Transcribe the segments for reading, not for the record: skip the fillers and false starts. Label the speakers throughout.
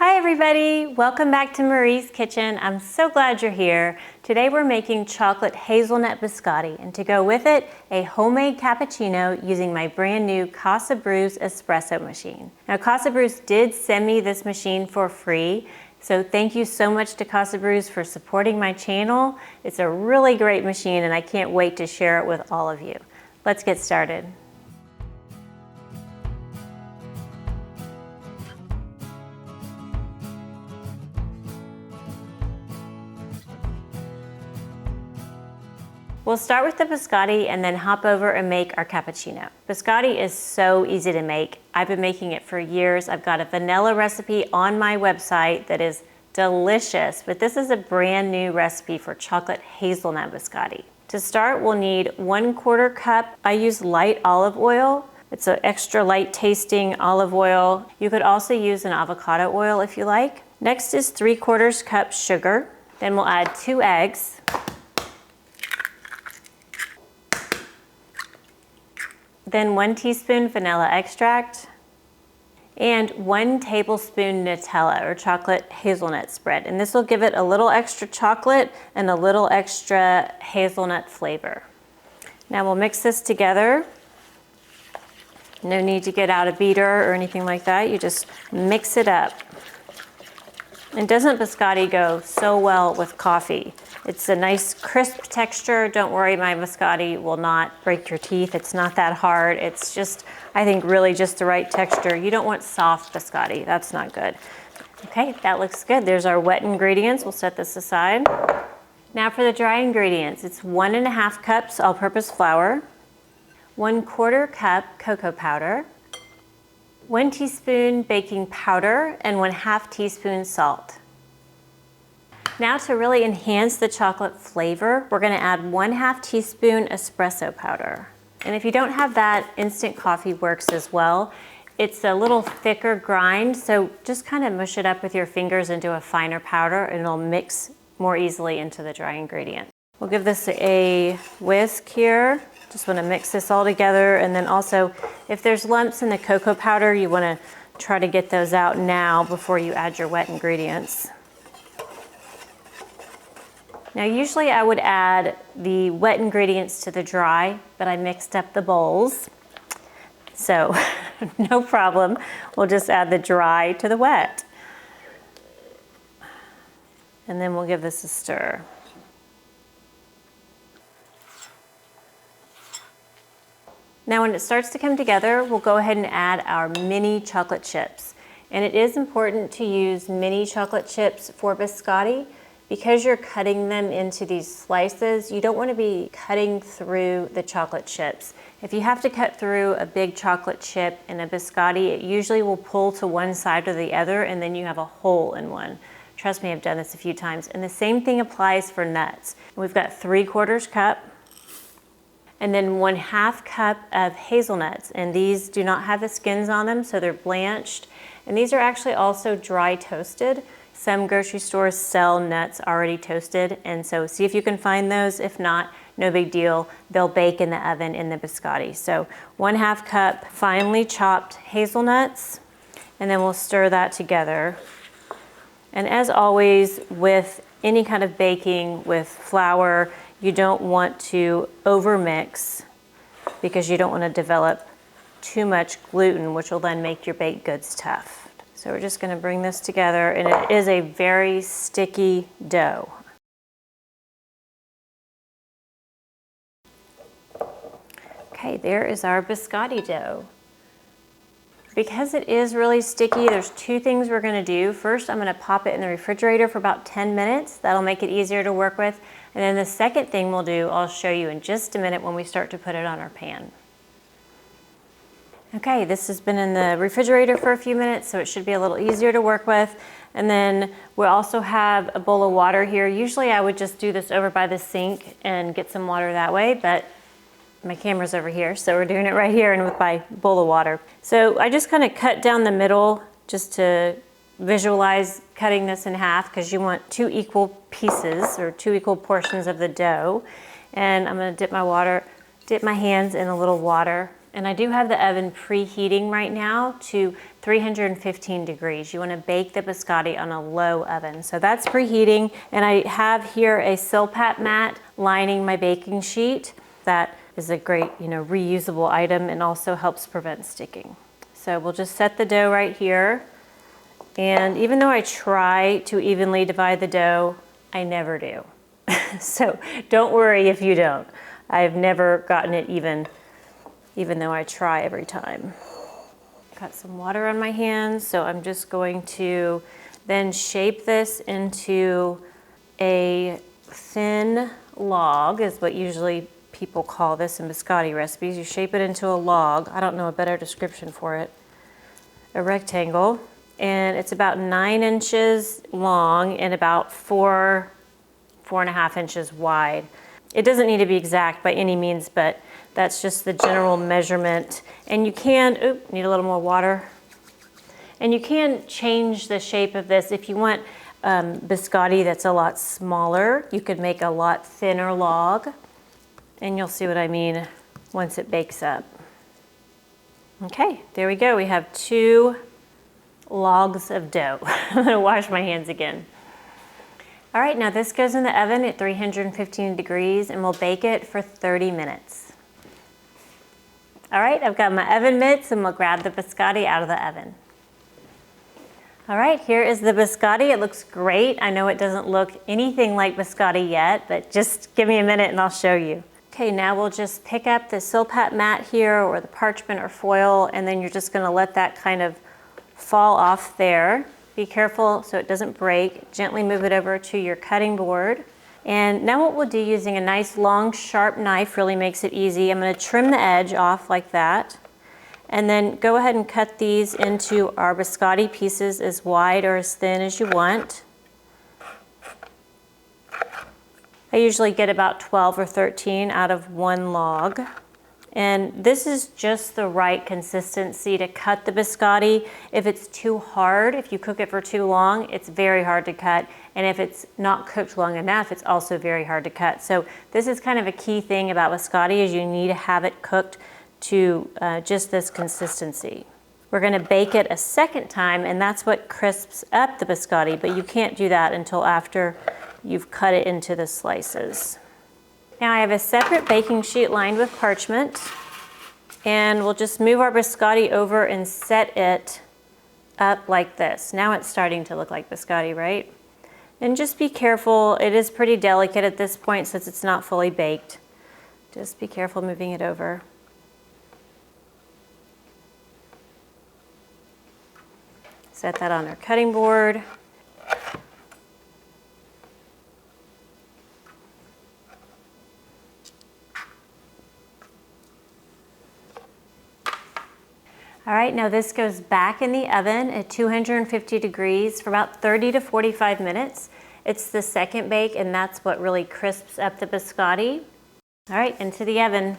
Speaker 1: Hi everybody, welcome back to Marie's Kitchen. I'm so glad you're here. Today we're making chocolate hazelnut biscotti, and to go with it, a homemade cappuccino using my brand new Casabrews espresso machine. Now Casabrews did send me this machine for free, so thank you so much to Casabrews for supporting my channel. It's a really great machine and I can't wait to share it with all of you. Let's get started. We'll start with the biscotti and then hop over and make our cappuccino. Biscotti is so easy to make. I've been making it for years. I've got a vanilla recipe on my website that is delicious, but this is a brand new recipe for chocolate hazelnut biscotti. To start, we'll need 1/4 cup. I use light olive oil. It's an extra light tasting olive oil. You could also use an avocado oil if you like. Next is 3/4 cup sugar. Then we'll add 2 eggs. Then 1 teaspoon vanilla extract and 1 tablespoon Nutella or chocolate hazelnut spread. And this will give it a little extra chocolate and a little extra hazelnut flavor. Now we'll mix this together. No need to get out a beater or anything like that. You just mix it up. And doesn't biscotti go so well with coffee? It's a nice crisp texture. Don't worry, my biscotti will not break your teeth. It's not that hard. It's just, I think, really just the right texture. You don't want soft biscotti. That's not good. Okay, that looks good. There's our wet ingredients. We'll set this aside. Now for the dry ingredients. It's 1½ cups all-purpose flour, 1/4 cup cocoa powder, 1 teaspoon baking powder, and 1/2 teaspoon salt. Now to really enhance the chocolate flavor, we're gonna add 1/2 teaspoon espresso powder. And if you don't have that, instant coffee works as well. It's a little thicker grind, so just kind of mush it up with your fingers into a finer powder and it'll mix more easily into the dry ingredient. We'll give this a whisk here. Just wanna mix this all together, and then also, if there's lumps in the cocoa powder, you wanna try to get those out now before you add your wet ingredients. Now usually I would add the wet ingredients to the dry, but I mixed up the bowls. So no problem, we'll just add the dry to the wet. And then we'll give this a stir. Now when it starts to come together, we'll go ahead and add our mini chocolate chips. And it is important to use mini chocolate chips for biscotti. Because you're cutting them into these slices, you don't want to be cutting through the chocolate chips. If you have to cut through a big chocolate chip in a biscotti, it usually will pull to one side or the other, and then you have a hole in one. Trust me, I've done this a few times. And the same thing applies for nuts. We've got 3/4 cup, and then 1/2 cup of hazelnuts. And these do not have the skins on them, so they're blanched. And these are actually also dry toasted. Some grocery stores sell nuts already toasted, and so see if you can find those. If not, no big deal. They'll bake in the oven in the biscotti. So 1/2 cup finely chopped hazelnuts, and then we'll stir that together. And as always, with any kind of baking with flour, you don't want to overmix because you don't want to develop too much gluten, which will then make your baked goods tough. So we're just gonna bring this together, and it is a very sticky dough. Okay, there is our biscotti dough. Because it is really sticky, there's 2 things we're gonna do. First, I'm gonna pop it in the refrigerator for about 10 minutes. That'll make it easier to work with. And then the second thing we'll do, I'll show you in just a minute when we start to put it on our pan. Okay, this has been in the refrigerator for a few minutes, so it should be a little easier to work with. And then we also have a bowl of water here. Usually I would just do this over by the sink and get some water that way, but my camera's over here, so we're doing it right here and with my bowl of water. So I just kind of cut down the middle just to visualize cutting this in half, because you want 2 equal pieces or 2 equal portions of the dough. And I'm gonna dip my hands in a little water. And I do have the oven preheating right now to 315 degrees. You want to bake the biscotti on a low oven. So that's preheating, and I have here a Silpat mat lining my baking sheet. That is a great, reusable item and also helps prevent sticking. So we'll just set the dough right here. And even though I try to evenly divide the dough, I never do. So don't worry if you don't. I've never gotten it even though I try every time. Got some water on my hands, so I'm just going to then shape this into a thin log, is what usually people call this in biscotti recipes. You shape it into a log. I don't know a better description for it. A rectangle, and it's about 9 inches long and about 4.5 inches wide. It doesn't need to be exact by any means, but that's just the general measurement. And you can, need a little more water. And you can change the shape of this. If you want biscotti that's a lot smaller, you could make a lot thinner log. And you'll see what I mean once it bakes up. Okay, there we go. We have 2 logs of dough. I'm gonna wash my hands again. All right, now this goes in the oven at 315 degrees and we'll bake it for 30 minutes. All right, I've got my oven mitts and we'll grab the biscotti out of the oven. All right, here is the biscotti. It looks great. I know it doesn't look anything like biscotti yet, but just give me a minute and I'll show you. Okay, now we'll just pick up the Silpat mat here or the parchment or foil, and then you're just gonna let that kind of fall off there. Be careful so it doesn't break. Gently move it over to your cutting board. And now what we'll do, using a nice long sharp knife really makes it easy. I'm going to trim the edge off like that. And then go ahead and cut these into our biscotti pieces as wide or as thin as you want. I usually get about 12 or 13 out of 1 log. And this is just the right consistency to cut the biscotti. If it's too hard, if you cook it for too long, it's very hard to cut. And if it's not cooked long enough, it's also very hard to cut. So this is kind of a key thing about biscotti, is you need to have it cooked to just this consistency. We're gonna bake it a second time, and that's what crisps up the biscotti, but you can't do that until after you've cut it into the slices. Now I have a separate baking sheet lined with parchment, and we'll just move our biscotti over and set it up like this. Now it's starting to look like biscotti, right? And just be careful, it is pretty delicate at this point since it's not fully baked. Just be careful moving it over. Set that on our cutting board. All right, now this goes back in the oven at 250 degrees for about 30 to 45 minutes. It's the second bake, and that's what really crisps up the biscotti. All right, into the oven.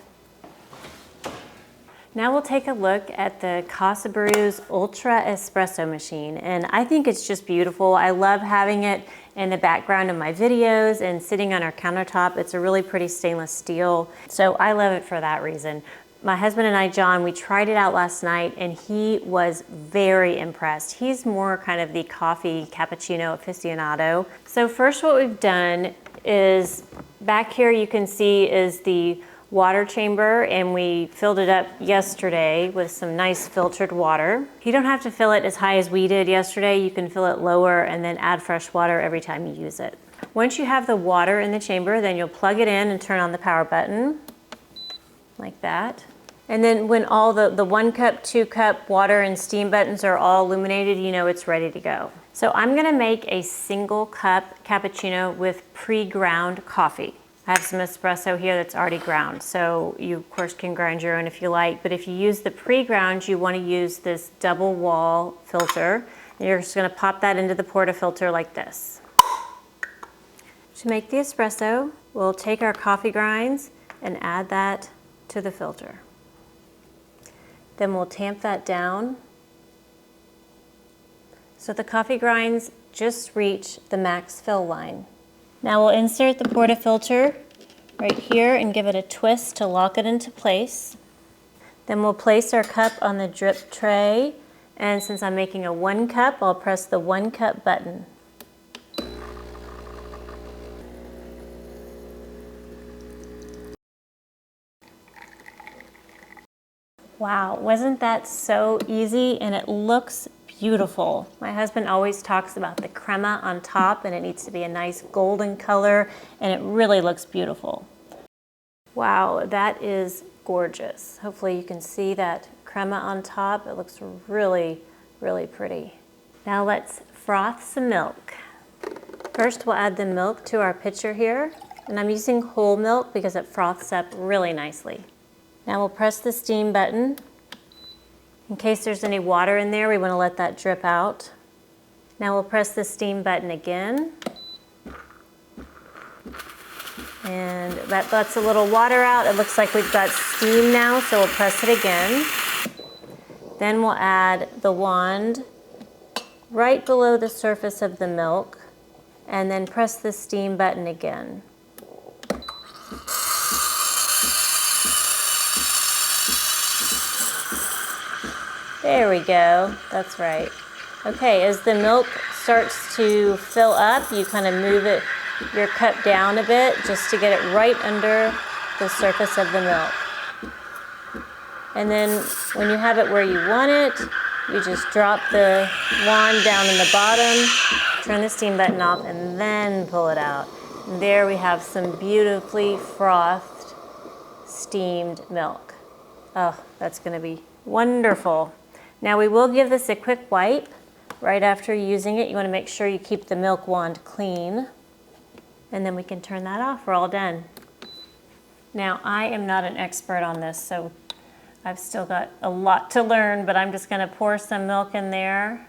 Speaker 1: Now we'll take a look at the Casabrews Ultra Espresso machine, and I think it's just beautiful. I love having it in the background of my videos and sitting on our countertop. It's a really pretty stainless steel, so I love it for that reason. My husband and I, John, we tried it out last night and he was very impressed. He's more kind of the coffee cappuccino aficionado. So first what we've done is, back here you can see is the water chamber, and we filled it up yesterday with some nice filtered water. You don't have to fill it as high as we did yesterday. You can fill it lower and then add fresh water every time you use it. Once you have the water in the chamber, then you'll plug it in and turn on the power button like that. And then when all the 1 cup, 2 cup water and steam buttons are all illuminated, you know it's ready to go. So I'm gonna make a single cup cappuccino with pre-ground coffee. I have some espresso here that's already ground, so you of course can grind your own if you like, but if you use the pre-ground, you wanna use this double wall filter. And you're just gonna pop that into the portafilter like this. To make the espresso, we'll take our coffee grinds and add that to the filter. Then we'll tamp that down so the coffee grinds just reach the max fill line. Now we'll insert the portafilter right here and give it a twist to lock it into place. Then we'll place our cup on the drip tray And since I'm making a 1 cup, I'll press the 1 cup button. Wow, wasn't that so easy? And it looks beautiful. My husband always talks about the crema on top, and it needs to be a nice golden color, and it really looks beautiful. Wow, that is gorgeous. Hopefully you can see that crema on top. It looks really, really pretty. Now let's froth some milk. First, we'll add the milk to our pitcher here, and I'm using whole milk because it froths up really nicely. Now we'll press the steam button. In case there's any water in there, we want to let that drip out. Now we'll press the steam button again. And that lets a little water out. It looks like we've got steam now, so we'll press it again. Then we'll add the wand right below the surface of the milk, and then press the steam button again. There we go, that's right. Okay, as the milk starts to fill up, you kind of move your cup down a bit just to get it right under the surface of the milk. And then when you have it where you want it, you just drop the wand down in the bottom, turn the steam button off, and then pull it out. And there we have some beautifully frothed, steamed milk. Oh, that's gonna be wonderful. Now we will give this a quick wipe right after using it. You want to make sure you keep the milk wand clean, and then we can turn that off. We're all done. Now I am not an expert on this, so I've still got a lot to learn, but I'm just going to pour some milk in there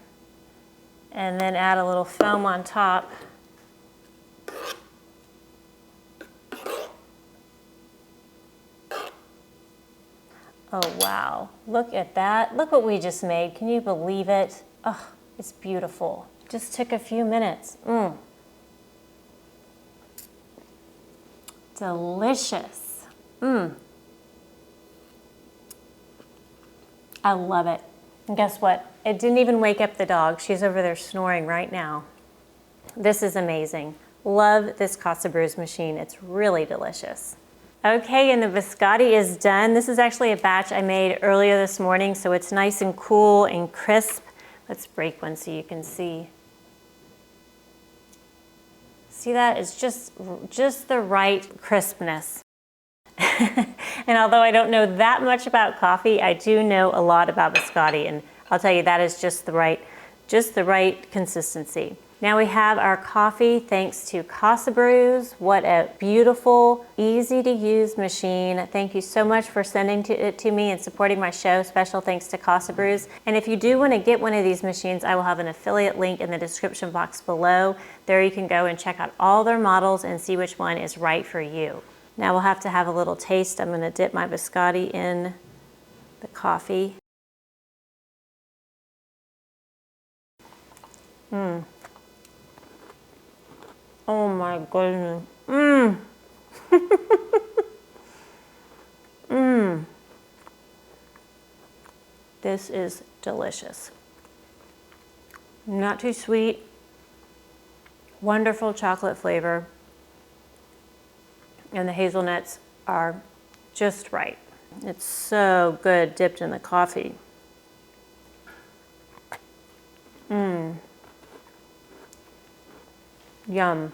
Speaker 1: and then add a little foam on top. Oh wow, look at that. Look what we just made. Can you believe it? Oh, it's beautiful. Just took a few minutes. Delicious. I love it. And guess what? It didn't even wake up the dog. She's over there snoring right now. This is amazing. Love this Casabrews machine. It's really delicious. Okay, and the biscotti is done. This is actually a batch I made earlier this morning, so it's nice and cool and crisp. Let's break one so you can see. See that? It's just the right crispness. And although I don't know that much about coffee, I do know a lot about biscotti, and I'll tell you that is just the right consistency. Now we have our coffee thanks to Casabrews. What a beautiful, easy to use machine. Thank you so much for sending it to me and supporting my show. Special thanks to Casabrews. And if you do want to get one of these machines, I will have an affiliate link in the description box below. There you can go and check out all their models and see which one is right for you. Now we'll have to have a little taste. I'm going to dip my biscotti in the coffee. Oh my goodness. This is delicious. Not too sweet. Wonderful chocolate flavor. And the hazelnuts are just right. It's so good dipped in the coffee. Yum.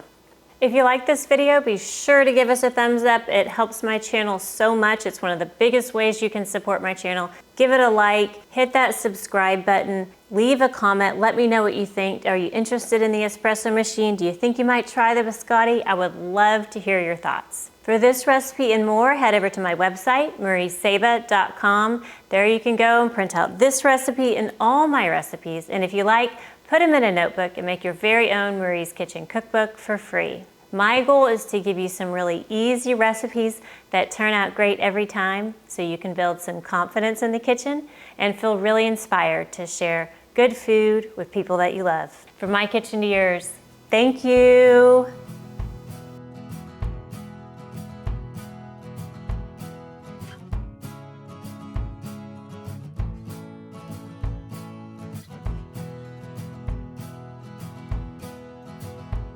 Speaker 1: If you like this video, be sure to give us a thumbs up. It helps my channel so much. It's one of the biggest ways you can support my channel. Give it a like, hit that subscribe button, leave a comment, let me know what you think. Are you interested in the espresso machine? Do you think you might try the biscotti? I would love to hear your thoughts. For this recipe and more, head over to my website, mariesaba.com. There you can go and print out this recipe and all my recipes. And if you like, put them in a notebook and make your very own Marie's Kitchen cookbook for free. My goal is to give you some really easy recipes that turn out great every time so you can build some confidence in the kitchen and feel really inspired to share good food with people that you love. From my kitchen to yours, thank you.